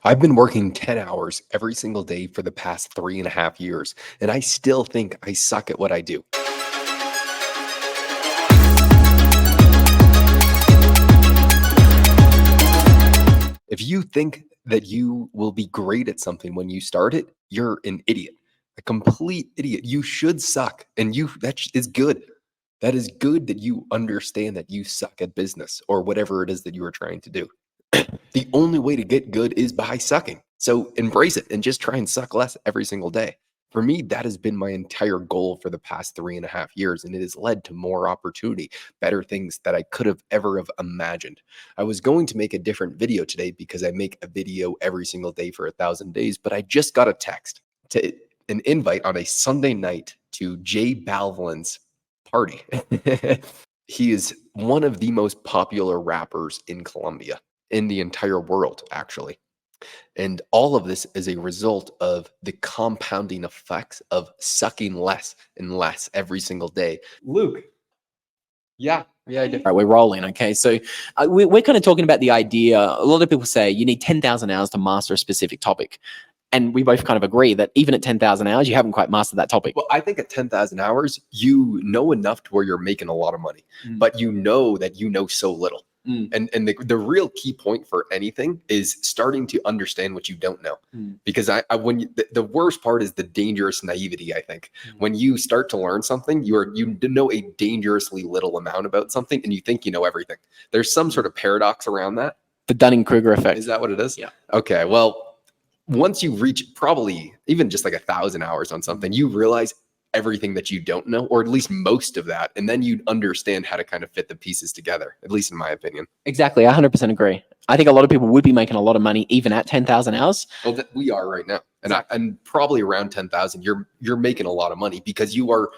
I've been working 10 hours every single day for the past 3.5 years, and I still think I suck at what I do. If you think that you will be great at something when you start it, you're an idiot, a complete idiot. You should suck, and that is good. That is good that you understand that you suck at business or whatever it is that you are trying to do. The only way to get good is by sucking. So embrace it and just try and suck less every single day. For me, that has been my entire goal for the past 3.5 years, and it has led to more opportunity, better things that I could have ever have imagined. I was going to make a different video today because I make a video every single day for 1,000 days, but I just got a text to an invite on a Sunday night to Jay Balvin's party. He is one of the most popular rappers in Colombia, in the entire world, actually. And all of this is a result of the compounding effects of sucking less and less every single day. Luke. Yeah, I did. Right, we're rolling. Okay, so we're kind of talking about the idea. A lot of people say you need 10,000 hours to master a specific topic. And we both kind of agree that even at 10,000 hours, you haven't quite mastered that topic. Well, I think at 10,000 hours, you know enough to where you're making a lot of money, but you know that you know so little. And the real key point for anything is starting to understand what you don't know. Because the worst part is the dangerous naivety, I think. When you start to learn something, you know a dangerously little amount about something and you think you know everything. There's some sort of paradox around that. The Dunning-Kruger effect. Is that what it is? Yeah. Okay, well, once you reach probably even just like 1,000 hours on something, you realize everything that you don't know, or at least most of that. And then you understand how to kind of fit the pieces together, at least in my opinion. Exactly. I 100% agree. I think a lot of people would be making a lot of money even at 10,000 hours. Well, we are right now. And probably around 10,000, you're making a lot of money because you are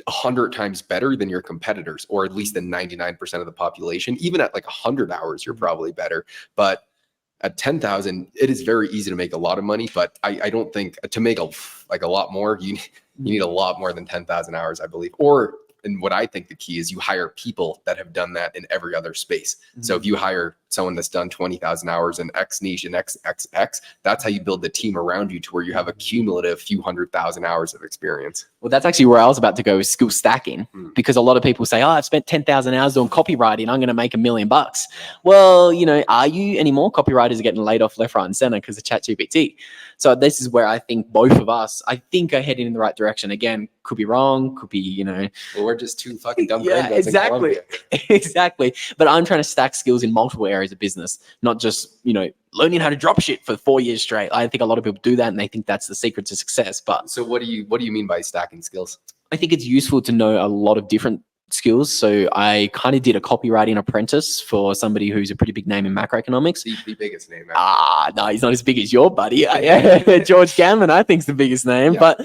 100 times better than your competitors, or at least than 99% of the population. Even at like 100 hours, you're probably better. But at 10,000, it is very easy to make a lot of money, but I don't think to make a lot more, you need a lot more than 10,000 hours, I believe. And what I think the key is you hire people that have done that in every other space. So if you hire someone that's done 20,000 hours in X niche and XXX, that's how you build the team around you to where you have a cumulative few 100,000 hours of experience. Well, that's actually where I was about to go, is skill stacking, because a lot of people say, oh, I've spent 10,000 hours doing copywriting, I'm going to make $1 million. Well, are you anymore? Copywriters are getting laid off left, right, and center because of ChatGPT. So this is where I think both of us, are heading in the right direction. Again, could be wrong, could be, Well, we're just two fucking dumb yeah, exactly. Exactly. But I'm trying to stack skills in multiple areas of business, not just, learning how to drop shit for 4 years straight. I think a lot of people do that and they think that's the secret to success. But so what do you mean by stacking skills? I think it's useful to know a lot of different skills. So I kind of did a copywriting apprentice for somebody who's a pretty big name in macroeconomics. The biggest name. No, he's not as big as your buddy. George Gammon, I think, is the biggest name. But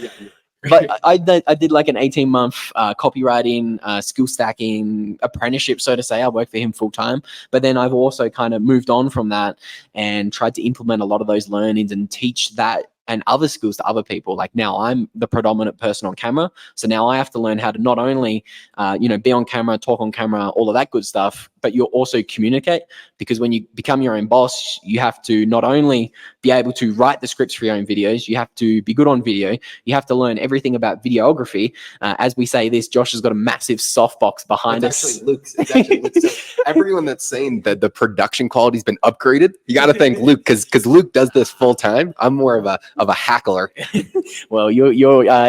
I did like an 18-month copywriting, skill stacking apprenticeship, so to say. I worked for him full time. But then I've also kind of moved on from that and tried to implement a lot of those learnings and teach that and other skills to other people. Like now I'm the predominant person on camera. So now I have to learn how to not only, be on camera, talk on camera, all of that good stuff, but you'll also communicate, because when you become your own boss, you have to not only be able to write the scripts for your own videos, you have to be good on video. You have to learn everything about videography. As we say this, Josh has got a massive softbox behind us. It's actually Luke. So everyone that's saying that the production quality's been upgraded, you got to thank Luke, because Luke does this full time. I'm more of a hackler. Well, you're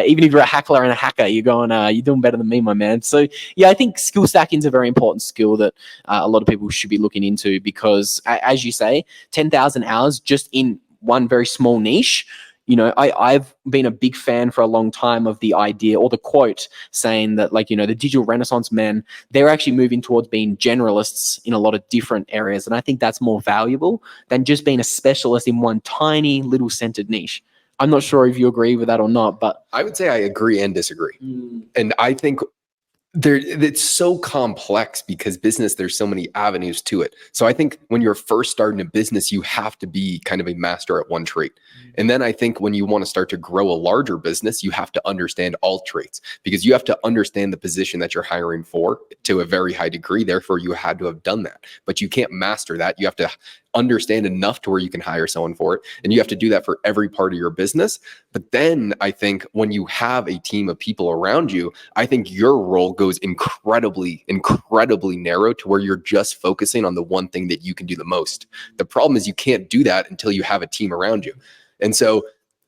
even if you're a hackler and a hacker, you're doing better than me, my man. So yeah, I think skill stacking is a very important skill that a lot of people should be looking into, because as you say, 10,000 hours just in one very small niche. I've been a big fan for a long time of the idea or the quote saying that, the digital renaissance men, they're actually moving towards being generalists in a lot of different areas. And I think that's more valuable than just being a specialist in one tiny little centered niche. I'm not sure if you agree with that or not, but I would say I agree and disagree. And I think it's so complex because business, there's so many avenues to it. So I think when you're first starting a business, you have to be kind of a master at one trait. And then I think when you want to start to grow a larger business, you have to understand all traits, because you have to understand the position that you're hiring for to a very high degree. Therefore, you had to have done that, but you can't master that. You have to understand enough to where you can hire someone for it. And you have to do that for every part of your business. But then I think when you have a team of people around you, I think your role goes incredibly narrow to where you're just focusing on the one thing that you can do the most. The problem is you can't do that until you have a team around you. And so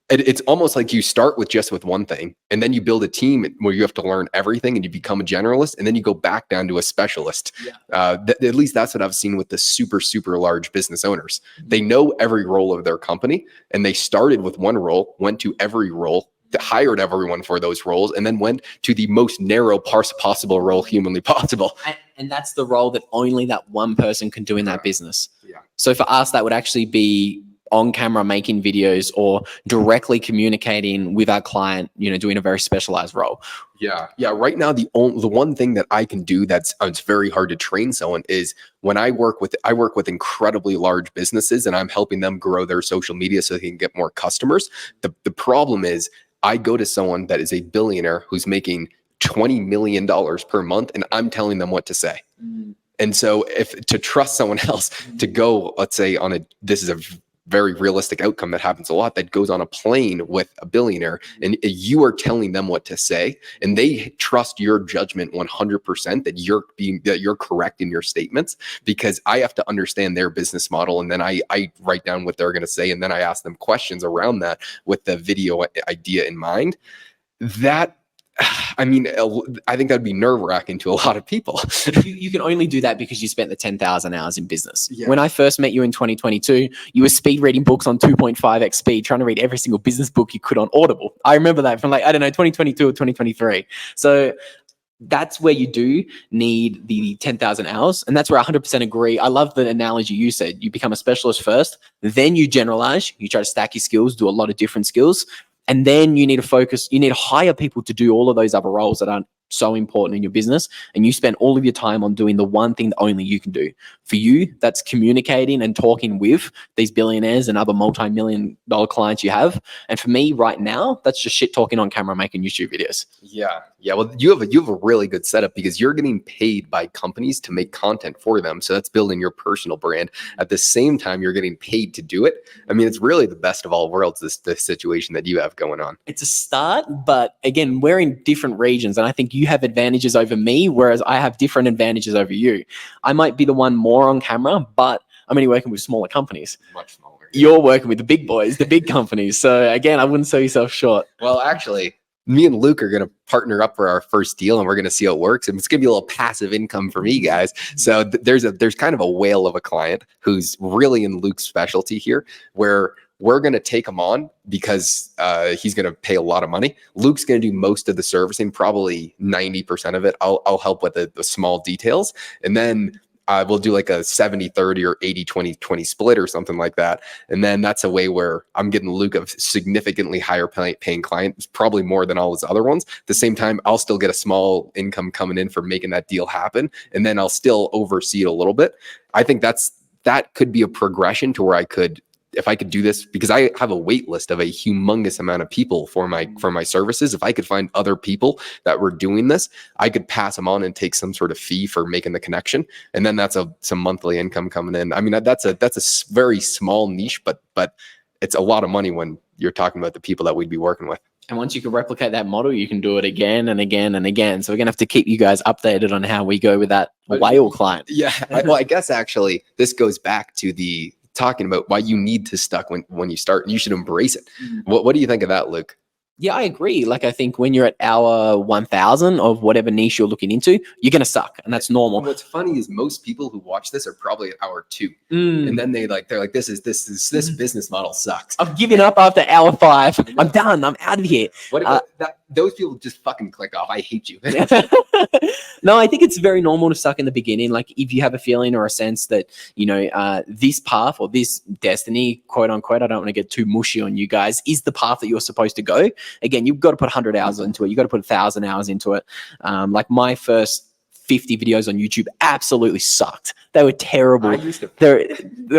it's almost like you start with just with one thing, and then you build a team where you have to learn everything and you become a generalist, and then you go back down to a specialist. At least that's what I've seen with the super large business owners. They know every role of their company, and they started with one role, went to every role, hired everyone for those roles, and then went to the most narrow possible role humanly possible. And that's the role that only that one person can do in that business. Yeah. So for us, that would actually be on camera making videos or directly communicating with our client, doing a very specialized role. Yeah. Right now, the one thing that I can do it's very hard to train someone is when I work with incredibly large businesses and I'm helping them grow their social media so they can get more customers. The problem is I go to someone that is a billionaire who's making $20 million per month, and I'm telling them what to say. And so to trust someone else to go, let's say this is a very realistic outcome that happens a lot, that goes on a plane with a billionaire and you are telling them what to say and they trust your judgment 100% that you're correct in your statements, because I have to understand their business model, and then I write down what they're going to say, and then I ask them questions around that with the video idea in mind. I think that'd be nerve-wracking to a lot of people. You can only do that because you spent the 10,000 hours in business. Yeah. When I first met you in 2022, you were speed reading books on 2.5x speed, trying to read every single business book you could on Audible. I remember that from 2022 or 2023. So that's where you do need the 10,000 hours. And that's where I 100% agree. I love the analogy you said. You become a specialist first, then you generalize, you try to stack your skills, do a lot of different skills. And then you need to focus, you need to hire people to do all of those other roles that aren't so important in your business. And you spend all of your time on doing the one thing that only you can do. For you, that's communicating and talking with these billionaires and other multi-million-dollar clients you have. And for me right now, that's just shit talking on camera, making YouTube videos. Yeah. Well, you have a really good setup because you're getting paid by companies to make content for them. So that's building your personal brand. At the same time, you're getting paid to do it. I mean, it's really the best of all worlds, this situation that you have going on. It's a start, but again, we're in different regions, and I think you have advantages over me, whereas I have different advantages over you. I might be the one more on camera, but I'm only working with smaller companies. Much smaller. You're working with the big boys, the big companies. So again, I wouldn't sell yourself short. Well, actually, me and Luke are going to partner up for our first deal, and we're going to see how it works. And it's going to be a little passive income for me, guys. So there's kind of a whale of a client who's really in Luke's specialty here, where we're going to take him on because he's going to pay a lot of money. Luke's going to do most of the servicing, probably 90% of it. I'll help with the small details. And then we'll do like a 70-30 or 80-20 split or something like that. And then that's a way where I'm getting Luke a significantly higher paying client. It's probably more than all his other ones. At the same time, I'll still get a small income coming in for making that deal happen. And then I'll still oversee it a little bit. I think that could be a progression to where if I could do this, because I have a wait list of a humongous amount of people for my services. If I could find other people that were doing this, I could pass them on and take some sort of fee for making the connection. And then that's some monthly income coming in. I mean, that's a very small niche, but it's a lot of money when you're talking about the people that we'd be working with. And once you can replicate that model, you can do it again and again and again. So we're going to have to keep you guys updated on how we go with that whale client. Yeah. I guess actually this goes back to talking about why you need to stuck when you start, and you should embrace it. What do you think of that, Luke? Yeah, I agree. Like, I think when you're at hour 1000 of whatever niche you're looking into, you're going to suck, and that's normal. And what's funny is most people who watch this are probably at hour 2. And then they're like, this business model sucks. I've given up after hour 5. I'm done. I'm out of here. What about that? Those people just fucking click off. I hate you. No, I think it's very normal to suck in the beginning. Like, if you have a feeling or a sense that, this path or this destiny, quote unquote, I don't want to get too mushy on you guys, is the path that you're supposed to go. Again, you've got to put 100 hours into it. You've got to put 1,000 hours into it. Like, my first 50 videos on YouTube absolutely sucked. They were terrible. They're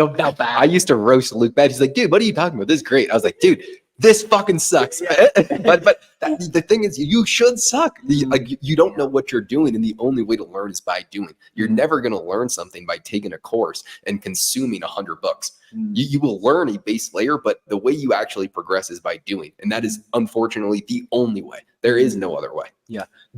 bad. I used to roast Luke bad. He's like, dude, what are you talking about? This is great. I was like, dude, this fucking sucks. But the thing is, you should suck. You don't know what you're doing, and the only way to learn is by doing. You're never going to learn something by taking a course and consuming 100 books. You will learn a base layer, but the way you actually progress is by doing, and that is unfortunately the only way. There is no other way.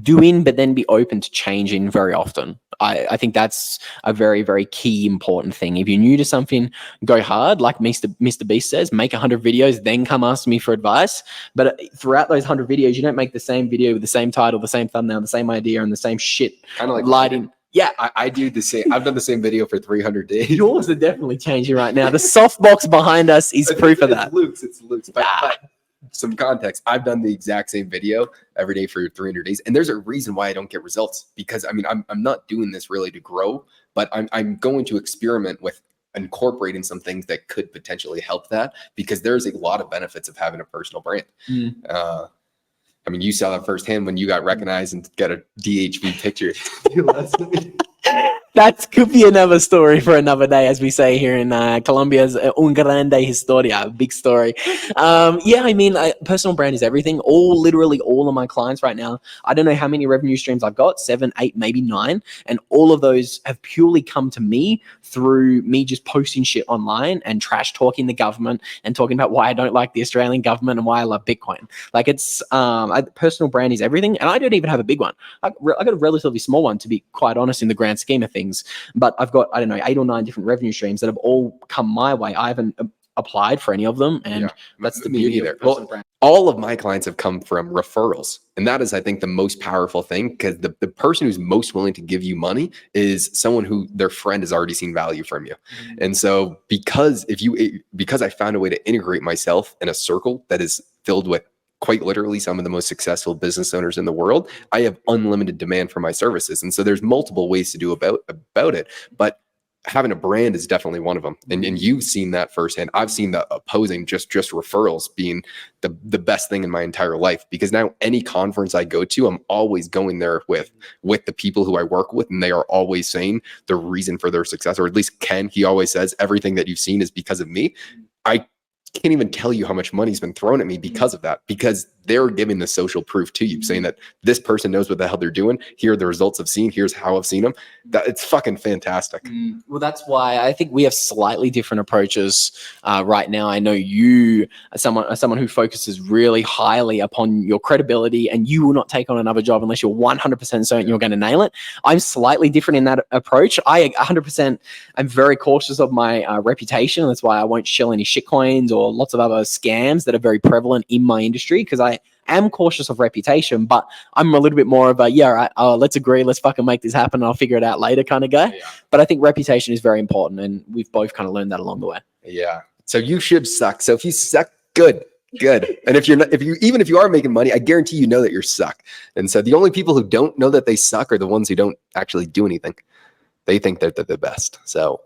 Doing, but then be open to changing very often. I think that's a very, very key important thing. If you're new to something, go hard, like Mr. Beast says, make 100 videos, then come ask me for advice. But throughout those 100 videos, you don't make the same video with the same title, the same thumbnail, the same idea, and the same shit. Kind of like lighting. Yeah, I do the same. I've done the same video for 300 days. Yours are definitely changing right now. The softbox behind us is proof of that. It's Luke's. But some context. I've done the exact same video every day for 300 days, and there's a reason why I don't get results. Because I mean, I'm not doing this really to grow, but I'm going to experiment with incorporating some things that could potentially help that, because there's a lot of benefits of having a personal brand. I mean, you saw that firsthand when you got recognized and got a DHV picture. That could be another story for another day, as we say here in Colombia's un grande historia, big story. Yeah, I mean, personal brand is everything. Literally all of my clients right now, I don't know how many revenue streams I've got, 7, 8, maybe 9. And all of those have purely come to me through me just posting shit online and trash talking the government and talking about why I don't like the Australian government and why I love Bitcoin. Like it's, personal brand is everything. And I don't even have a big one. I got a relatively small one, to be quite honest, in the grand scheme of things. But I've got, I don't know, 8 or 9 different revenue streams that have all come my way. I haven't applied for any of them. And that's the beauty of personal brand. All of my clients have come from referrals. And that is, I think, the most powerful thing, because the person who's most willing to give you money is someone who their friend has already seen value from you. And so because I found a way to integrate myself in a circle that is filled with quite literally some of the most successful business owners in the world, I have unlimited demand for my services. And so there's multiple ways to do about it, but having a brand is definitely one of them. And you've seen that firsthand. I've seen the opposing, just referrals being the best thing in my entire life, because now any conference I go to, I'm always going there with the people who I work with, and they are always saying the reason for their success, or at least Ken, he always says, everything that you've seen is because of me. I can't even tell you how much money's been thrown at me because of that, because they're giving the social proof to you, saying that this person knows what the hell they're doing. Here are the results I've seen. Here's how I've seen them. That it's fucking fantastic. Well, that's why I think we have slightly different approaches right now. I know you are someone who focuses really highly upon your credibility, and you will not take on another job unless you're 100% certain you're going to nail it. I'm slightly different in that approach. I 100% am very cautious of my reputation. That's why I won't shill any shitcoins or lots of other scams that are very prevalent in my industry, because I am cautious of reputation, but I'm a little bit more of a, let's agree, let's fucking make this happen, and I'll figure it out later kind of guy. But I think reputation is very important, and we've both kind of learned that along the way. Yeah. So you should suck. So if you suck, good. And if you are making money, I guarantee you know that you're suck. And so the only people who don't know that they suck are the ones who don't actually do anything. They think that they're the best. So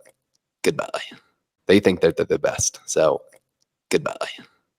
goodbye. They think that they're the best. So goodbye.